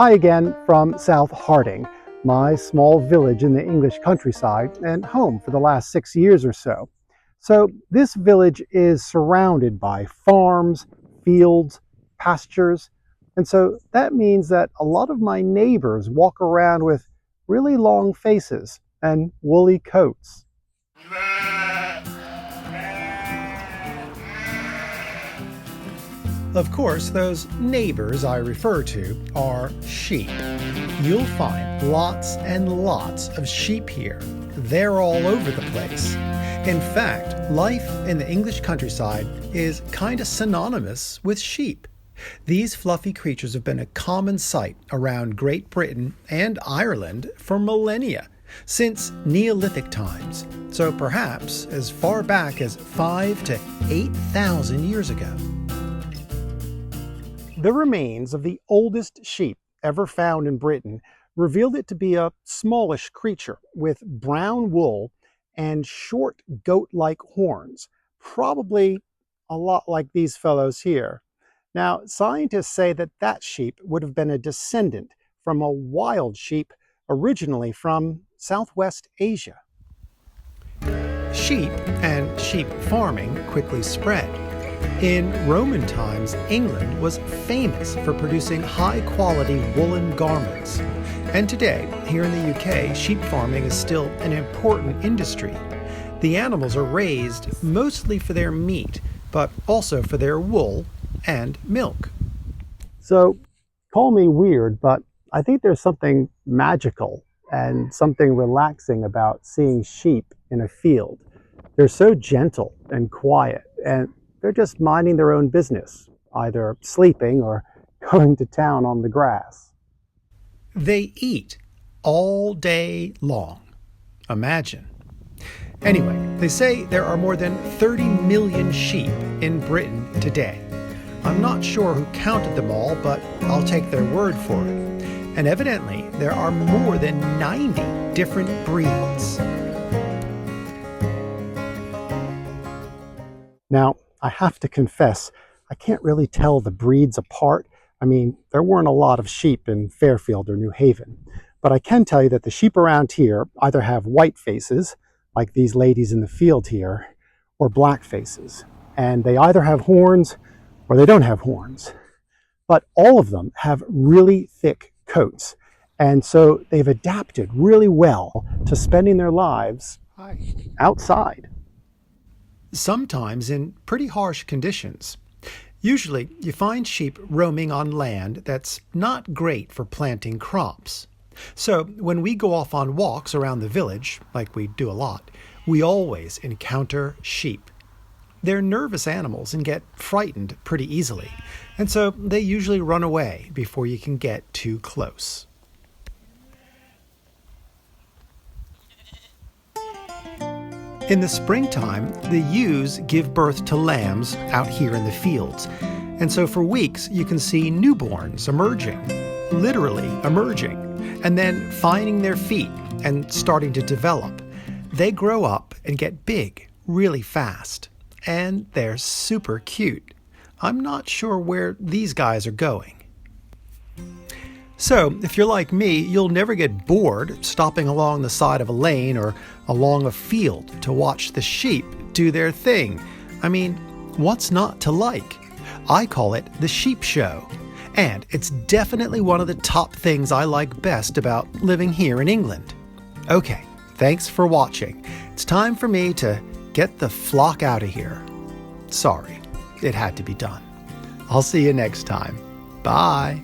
Hi again from South Harting, my small village in the English countryside and home for the last 6 years or so. So this village is surrounded by farms, fields, pastures, and so that means that a lot of my neighbors walk around with really long faces and woolly coats. Of course, those neighbors I refer to are sheep. You'll find lots and lots of sheep here. They're all over the place. In fact, life in the English countryside is kinda synonymous with sheep. These fluffy creatures have been a common sight around Great Britain and Ireland for millennia, since Neolithic times, so perhaps as far back as 5 to 8,000 years ago. The remains of the oldest sheep ever found in Britain revealed it to be a smallish creature with brown wool and short goat-like horns, probably a lot like these fellows here. Now, scientists say that that sheep would have been a descendant from a wild sheep originally from Southwest Asia. Sheep and sheep farming quickly spread. In Roman times, England was famous for producing high-quality woolen garments. And today, here in the UK, sheep farming is still an important industry. The animals are raised mostly for their meat, but also for their wool and milk. So, call me weird, but I think there's something magical and something relaxing about seeing sheep in a field. They're so gentle and quiet, and they're just minding their own business, either sleeping or going to town on the grass. They eat all day long. Imagine. Anyway, they say there are more than 30 million sheep in Britain today. I'm not sure who counted them all, but I'll take their word for it. And evidently, there are more than 90 different breeds. Now, I have to confess, I can't really tell the breeds apart. I mean, there weren't a lot of sheep in Fairfield or New Haven. But I can tell you that the sheep around here either have white faces, like these ladies in the field here, or black faces. And they either have horns or they don't have horns. But all of them have really thick coats. And so they've adapted really well to spending their lives outside. Sometimes in pretty harsh conditions. Usually, you find sheep roaming on land that's not great for planting crops. So, when we go off on walks around the village, like we do a lot, we always encounter sheep. They're nervous animals and get frightened pretty easily, and so they usually run away before you can get too close. In the springtime, the ewes give birth to lambs out here in the fields. And so for weeks, you can see newborns emerging, literally emerging, and then finding their feet and starting to develop. They grow up and get big really fast. And they're super cute. I'm not sure where these guys are going. So, if you're like me, you'll never get bored stopping along the side of a lane or along a field to watch the sheep do their thing. I mean, what's not to like? I call it the sheep show. And it's definitely one of the top things I like best about living here in England. Okay, thanks for watching. It's time for me to get the flock out of here. Sorry, it had to be done. I'll see you next time. Bye.